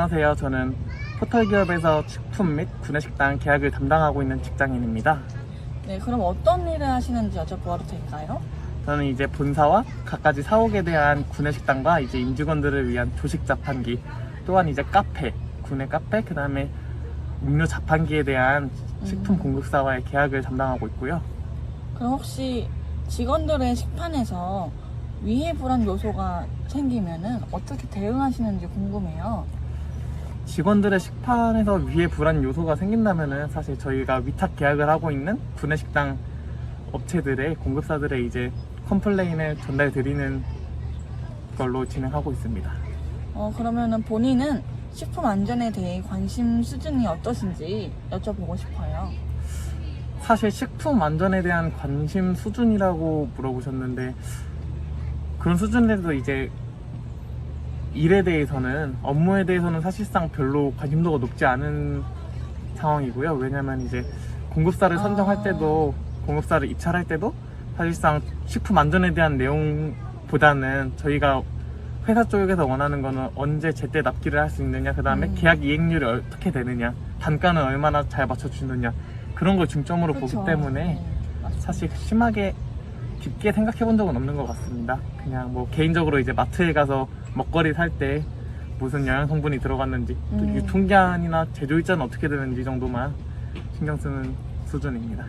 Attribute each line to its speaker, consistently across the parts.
Speaker 1: 안녕하세요. 저는 포털기업에서 식품 및 구내식당 계약을 담당하고 있는 직장인입니다.
Speaker 2: 네, 그럼 어떤 일을 하시는지 여쭤봐도 될까요?
Speaker 1: 저는 이제 본사와 갖가지 사옥에 대한 구내식당과 이제 임직원들을 위한 조식 자판기, 또한 이제 카페, 구내 카페, 그 다음에 음료 자판기에 대한 식품 공급사와의 계약을 담당하고 있고요.
Speaker 2: 그럼 혹시 직원들의 식판에서 위해 불안 요소가 생기면은 어떻게 대응하시는지 궁금해요.
Speaker 1: 직원들의 식판에서 위해 불안 요소가 생긴다면은 사실 저희가 위탁 계약을 하고 있는 구내식당 업체들의 공급사들의 이제 컴플레인을 전달 드리는 걸로 진행하고 있습니다.
Speaker 2: 그러면은 본인은 식품 안전에 대해 관심 수준이 어떠신지 여쭤보고 싶어요.
Speaker 1: 사실 식품 안전에 대한 관심 수준이라고 물어보셨는데, 그런 수준에도 이제 일에 대해서는, 업무에 대해서는 사실상 별로 관심도가 높지 않은 상황이고요. 왜냐면 이제 공급사를 선정할 때도, 공급사를 입찰할 때도 사실상 식품 안전에 대한 내용보다는 저희가 회사 쪽에서 원하는 거는 언제 제때 납기를 할 수 있느냐, 그 다음에 계약 이행률이 어떻게 되느냐, 단가는 얼마나 잘 맞춰주느냐, 그런 걸 중점으로
Speaker 2: 그쵸.
Speaker 1: 보기 때문에
Speaker 2: 네, 맞습니다.
Speaker 1: 사실 심하게 깊게 생각해 본 적은 없는 것 같습니다. 그냥 뭐 개인적으로 이제 마트에 가서 먹거리 살 때 무슨 영양 성분이 들어갔는지, 또 유통기한이나 제조일자는 어떻게 되는지 정도만 신경 쓰는 수준입니다.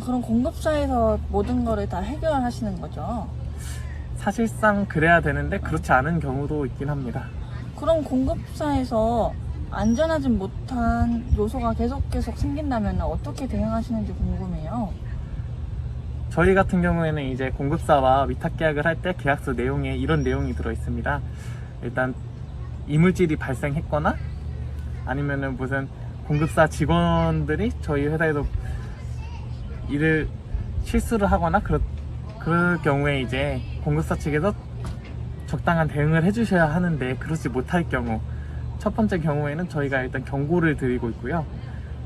Speaker 2: 그럼 공급사에서 모든 거를 다 해결하시는 거죠?
Speaker 1: 사실상 그래야 되는데 그렇지 않은 경우도 있긴 합니다.
Speaker 2: 그럼 공급사에서 안전하지 못한 요소가 계속 생긴다면 어떻게 대응하시는지 궁금해요.
Speaker 1: 저희 같은 경우에는 이제 공급사와 위탁 계약을 할 때 계약서 내용에 이런 내용이 들어 있습니다. 일단 이물질이 발생했거나 아니면은 무슨 공급사 직원들이 저희 회사에서 일을 실수를 하거나 그럴 경우에 이제 공급사 측에서 적당한 대응을 해주셔야 하는데, 그렇지 못할 경우, 첫 번째 경우에는 저희가 일단 경고를 드리고 있고요.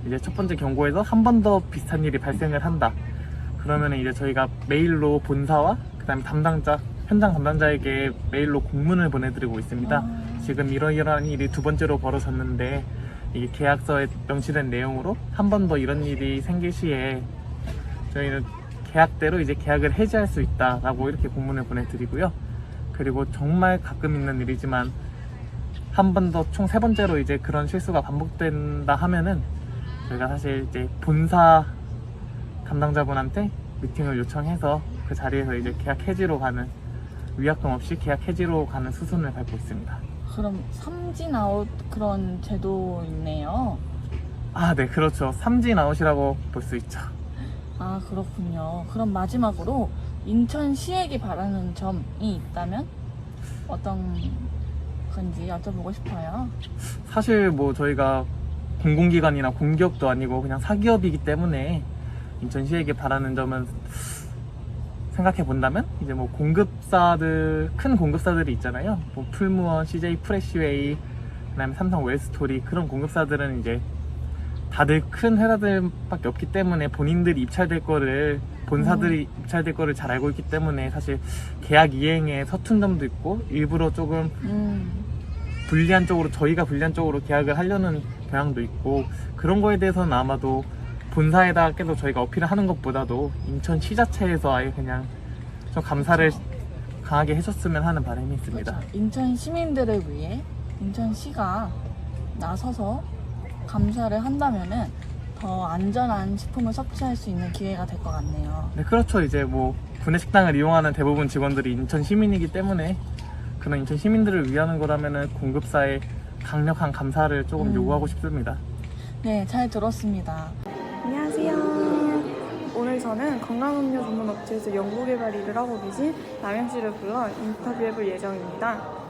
Speaker 1: 이제 첫 번째 경고에서 한 번 더 비슷한 일이 발생을 한다, 그러면 이제 저희가 메일로 본사와 그 다음에 현장 담당자에게 메일로 공문을 보내드리고 있습니다. 지금 이러이러한 일이 두 번째로 벌어졌는데, 이 계약서에 명시된 내용으로 한 번 더 이런 일이 생길 시에 저희는 계약대로 이제 계약을 해지할 수 있다라고 이렇게 공문을 보내드리고요. 그리고 정말 가끔 있는 일이지만 한 번 더 총 3번째로 이제 그런 실수가 반복된다 하면은 저희가 사실 이제 본사 담당자분한테 미팅을 요청해서 그 자리에서 이제 계약 해지로 가는, 위약금 없이 계약 해지로 가는 수순을 밟고 있습니다.
Speaker 2: 그럼 삼진 아웃 그런 제도 있네요.
Speaker 1: 네, 그렇죠. 삼진 아웃이라고 볼 수 있죠.
Speaker 2: 그렇군요. 그럼 마지막으로 인천시에게 바라는 점이 있다면 어떤 건지 여쭤보고 싶어요.
Speaker 1: 사실 뭐 저희가 공공기관이나 공기업도 아니고 그냥 사기업이기 때문에 인천시에게 바라는 점은, 생각해 본다면 이제 뭐 큰 공급사들이 있잖아요. 뭐 풀무원, CJ 프레시웨이, 그다음에 삼성 웰스토리, 그런 공급사들은 이제 다들 큰 회사들밖에 없기 때문에 본인들이 입찰될 거를, 본사들이 입찰될 거를 잘 알고 있기 때문에 사실 계약 이행에 서툰 점도 있고, 일부러 조금 불리한 쪽으로, 저희가 불리한 쪽으로 계약을 하려는 경향도 있고, 그런 거에 대해서는 아마도 본사에다 계속 저희가 어필을 하는 것보다도 인천시 자체에서 아예 그냥 좀 감사를 강하게 해줬으면 하는 바람이 있습니다.
Speaker 2: 그렇죠. 인천 시민들을 위해 인천시가 나서서 감사를 한다면은 더 안전한 식품을 섭취할 수 있는 기회가 될 것 같네요.
Speaker 1: 네, 그렇죠. 이제 뭐 구내식당을 이용하는 대부분 직원들이 인천 시민이기 때문에 그런 인천 시민들을 위하는 거라면은 공급사의 강력한 감사를 조금 요구하고 싶습니다.
Speaker 2: 네, 잘 들었습니다.
Speaker 3: 안녕하세요. 오늘 저는 건강음료 전문 업체에서 연구개발 일을 하고 계신 남영 씨를 불러 인터뷰해볼 예정입니다.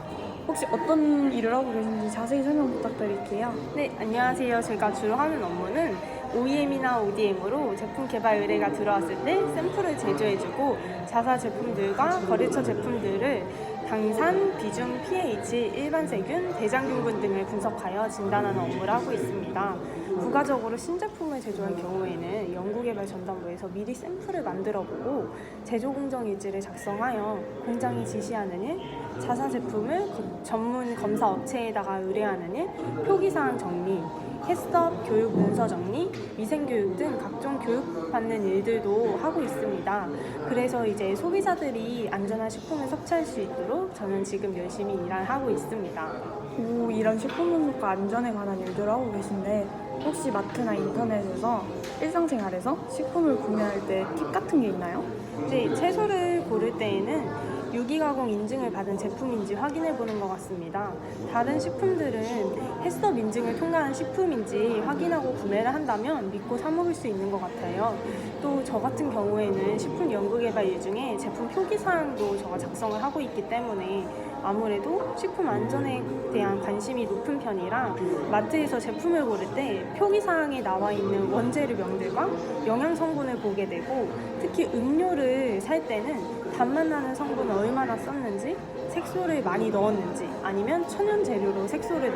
Speaker 3: 혹시 어떤 일을 하고 계신지 자세히 설명 부탁드릴게요.
Speaker 4: 네, 안녕하세요. 제가 주로 하는 업무는 OEM이나 ODM으로 제품 개발 의뢰가 들어왔을 때 샘플을 제조해주고 자사 제품들과 거래처 제품들을 당산, 비중, pH, 일반 세균, 대장균군 등을 분석하여 진단하는 업무를 하고 있습니다. 부가적으로 신제품을 제조할 경우에는 연구개발전담부에서 미리 샘플을 만들어보고 제조 공정 일지를 작성하여 공장이 지시하는 일, 자사 제품을 전문 검사 업체에다가 의뢰하는 일, 표기사항 정리, 해썹, 교육 문서 정리, 위생교육 등 각종 교육받는 일들도 하고 있습니다. 그래서 이제 소비자들이 안전한 식품을 섭취할 수 있도록 저는 지금 열심히 일하고 있습니다.
Speaker 3: 오, 이런 식품 분석과 안전에 관한 일들을 하고 계신데 혹시 마트나 인터넷에서 일상생활에서 식품을 구매할 때 팁 같은 게 있나요?
Speaker 4: 네, 채소를 고를 때에는 유기가공 인증을 받은 제품인지 확인해 보는 것 같습니다. 다른 식품들은 해썹 인증을 통과한 식품인지 확인하고 구매를 한다면 믿고 사 먹을 수 있는 것 같아요. 또 저 같은 경우에는 식품 연구개발 일 중에 제품 표기사항도 저가 작성을 하고 있기 때문에 아무래도 식품 안전에 대한 관심이 높은 편이라 마트에서 제품을 고를 때 표기사항에 나와 있는 원재료명들과 영양 성분을 보게 되고, 특히 음료를 살 때는 단맛 나는 성분을 얼마나 썼는지, 색소를 많이 넣었는지 아니면 천연 재료로 색소를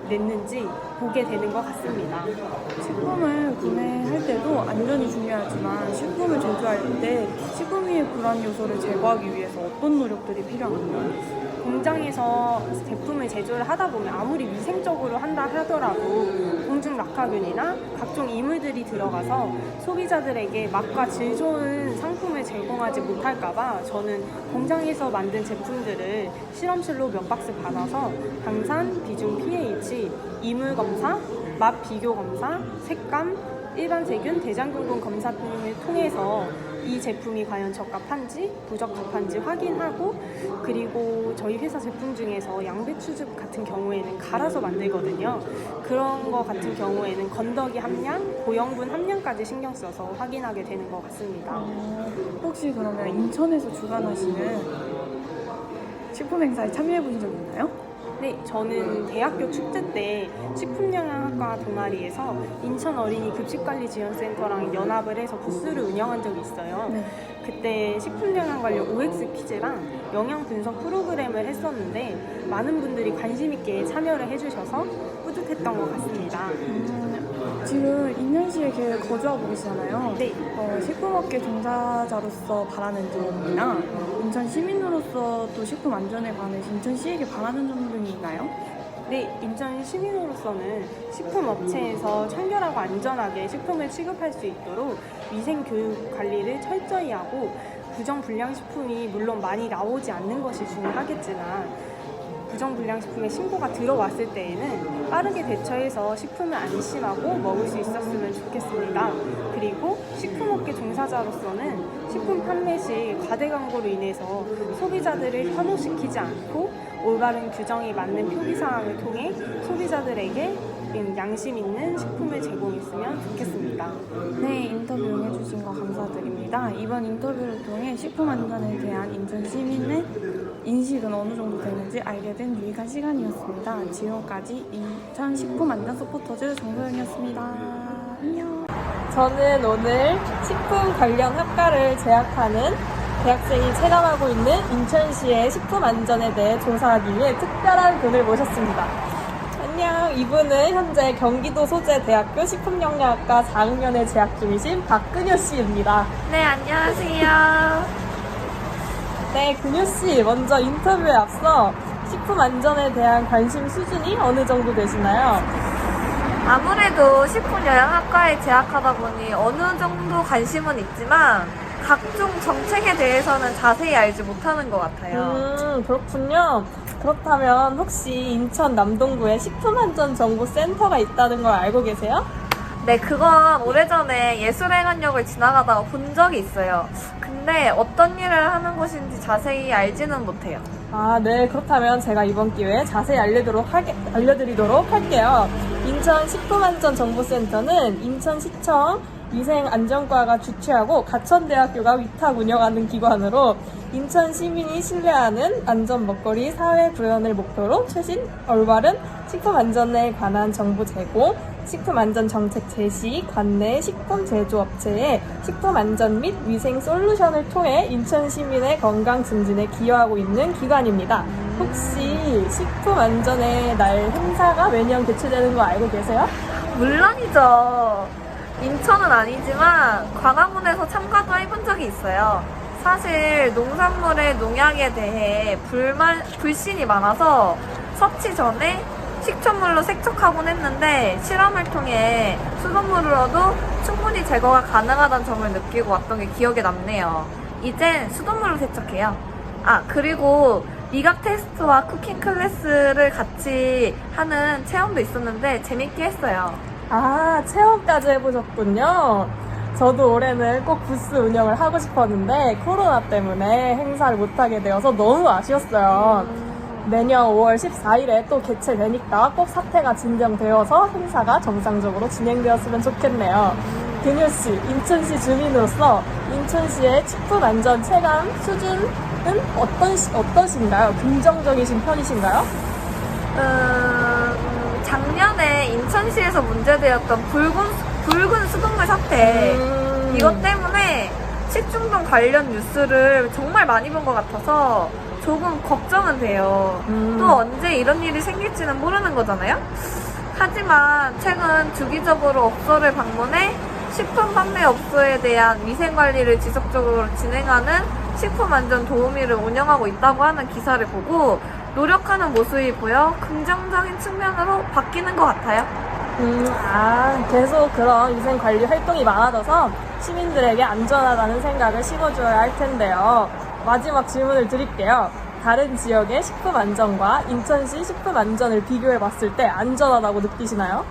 Speaker 4: 냈는지 보게 되는 것 같습니다.
Speaker 3: 식품을 구매할 때도 안전이 중요하지만 식품을 제조할 때 식품 위의 불안 요소를 제거하기 위해서 어떤 노력들이 필요한가요?
Speaker 4: 공장에서 제품을 제조를 하다 보면 아무리 위생적으로 한다 하더라도 공중 낙하균이나 각종 이물들이 들어가서 소비자들에게 맛과 질 좋은 상품을 제공하지 못할까봐 저는 공장에서 만든 제품들을 실험실로 몇 박스 받아서 방산, 비중 pH, 이물 검사, 맛 비교 검사, 색감, 일반 세균, 대장균군 검사 등을 통해서 이 제품이 과연 적합한지 부적합한지 확인하고, 그리고 저희 회사 제품 중에서 양배추즙 같은 경우에는 갈아서 만들거든요. 그런 거 같은 경우에는 건더기 함량, 고영분 함량까지 신경 써서 확인하게 되는 것 같습니다.
Speaker 3: 혹시 그러면 인천에서 주관하시는 식품 행사에 참여해 보신 적 있나요?
Speaker 4: 네, 저는 대학교 축제 때 식품영양학과 동아리에서 인천 어린이 급식관리지원센터랑 연합을 해서 부스를 운영한 적이 있어요.
Speaker 3: 네.
Speaker 4: 그때 식품영양 관련 OX 퀴즈랑 영양 분석 프로그램을 했었는데 많은 분들이 관심 있게 참여를 해주셔서 뿌듯했던 것 같습니다.
Speaker 3: 지금 인천시에 거주하고 계시잖아요.
Speaker 4: 네.
Speaker 3: 식품업계 종사자로서 바라는 점이나 인천 시민으로서 또 식품 안전에 관해 인천시에게 바라는 점 등이 있나요?
Speaker 4: 네, 인천 시민으로서는 식품업체에서 청결하고 안전하게 식품을 취급할 수 있도록 위생교육 관리를 철저히 하고, 부정불량식품이 물론 많이 나오지 않는 것이 중요하겠지만 부정불량식품의 신고가 들어왔을 때에는 빠르게 대처해서 식품을 안심하고 먹을 수 있었으면 좋겠습니다. 그리고 식품업계 종사자로서는 식품 판매 시 과대 광고로 인해서 소비자들을 현혹시키지 않고 올바른 규정에 맞는 표기사항을 통해 소비자들에게 양심 있는 식품을 제공했으면 좋겠습니다.
Speaker 3: 네, 인터뷰 응해주신 거 감사드립니다. 이번 인터뷰를 통해 식품 안전에 대한 인천 시민의 인식은 어느 정도 되는지 알게 된 유익한 시간이었습니다. 지금까지 인천 식품 안전 서포터즈 정소영이었습니다. 안녕.
Speaker 5: 저는 오늘 식품 관련 학과를 재학하는 대학생이 체감하고 있는 인천시의 식품 안전에 대해 조사하기 위해 특별한 분을 모셨습니다. 안녕, 이분은 현재 경기도 소재대학교 식품영양학과 4학년에 재학 중이신 박근효 씨입니다.
Speaker 6: 네, 안녕하세요.
Speaker 5: 네, 근효 씨, 먼저 인터뷰에 앞서 식품 안전에 대한 관심 수준이 어느 정도 되시나요?
Speaker 6: 아무래도 식품영양학과에 재학하다 보니 어느 정도 관심은 있지만 각종 정책에 대해서는 자세히 알지 못하는 것 같아요.
Speaker 5: 그렇군요. 그렇다면 혹시 인천 남동구에 식품안전정보센터가 있다는 걸 알고 계세요?
Speaker 6: 네, 그건 오래전에 예술행안역을 지나가다가 본 적이 있어요. 근데 어떤 일을 하는 곳인지 자세히 알지는 못해요.
Speaker 5: 아, 네. 그렇다면 제가 이번 기회에 자세히 알려드리도록 할게요. 인천 식품안전정보센터는 인천시청 위생안전과가 주최하고 가천대학교가 위탁 운영하는 기관으로 인천 시민이 신뢰하는 안전 먹거리 사회 구현을 목표로 최신 올바른 식품 안전에 관한 정보 제공, 식품 안전 정책 제시, 관내 식품 제조업체의 식품 안전 및 위생 솔루션을 통해 인천 시민의 건강 증진에 기여하고 있는 기관입니다. 혹시 식품 안전의 날 행사가 매년 개최되는 거 알고 계세요?
Speaker 6: 물론이죠. 인천은 아니지만 광화문에서 참가도 해본 적이 있어요. 사실 농산물의 농약에 대해 불신이 많아서 섭취 전에 식초물로 세척하곤 했는데 실험을 통해 수돗물로도 충분히 제거가 가능하다는 점을 느끼고 왔던 게 기억에 남네요. 이젠 수돗물로 세척해요. 아, 그리고 미각 테스트와 쿠킹 클래스를 같이 하는 체험도 있었는데 재밌게 했어요.
Speaker 5: 아, 체험까지 해보셨군요. 저도 올해는 꼭 부스 운영을 하고 싶었는데 코로나 때문에 행사를 못하게 되어서 너무 아쉬웠어요. 내년 5월 14일에 또 개최되니까 꼭 사태가 진정되어서 행사가 정상적으로 진행되었으면 좋겠네요. 근유씨, 인천시 주민으로서 인천시의 식품 안전 체감 수준은 어떠신가요? 긍정적이신 편이신가요?
Speaker 6: 작년에 인천시에서 문제되었던 붉은 수돗물 사태 이것 때문에 식중독 관련 뉴스를 정말 많이 본 것 같아서 조금 걱정은 돼요. 또 언제 이런 일이 생길지는 모르는 거잖아요. 하지만 최근 주기적으로 업소를 방문해 식품 판매업소에 대한 위생관리를 지속적으로 진행하는 식품안전 도우미를 운영하고 있다고 하는 기사를 보고 노력하는 모습이 보여 긍정적인 측면으로 바뀌는 것 같아요.
Speaker 5: 계속 그런 위생관리 활동이 많아져서 시민들에게 안전하다는 생각을 심어줘야 할 텐데요. 마지막 질문을 드릴게요. 다른 지역의 식품 안전과 인천시 식품 안전을 비교해 봤을 때 안전하다고 느끼시나요?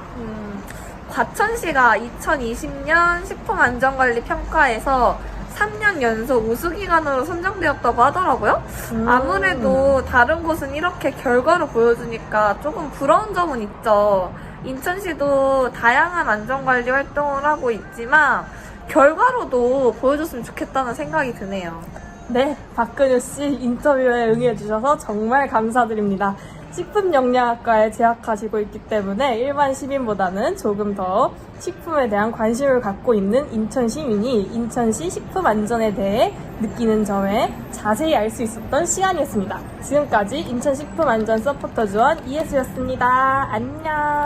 Speaker 6: 과천시가 2020년 식품안전관리 평가에서 3년 연속 우수기관으로 선정되었다고 하더라고요. 아무래도 다른 곳은 이렇게 결과를 보여주니까 조금 부러운 점은 있죠. 인천시도 다양한 안전관리 활동을 하고 있지만 결과로도 보여줬으면 좋겠다는 생각이 드네요.
Speaker 5: 네, 박근효씨 인터뷰에 응해주셔서 정말 감사드립니다. 식품영양학과에 재학하시고 있기 때문에 일반 시민보다는 조금 더 식품에 대한 관심을 갖고 있는 인천 시민이 인천시 식품 안전에 대해 느끼는 점에 자세히 알 수 있었던 시간이었습니다. 지금까지 인천 식품 안전 서포터 조원 이혜수였습니다. 안녕.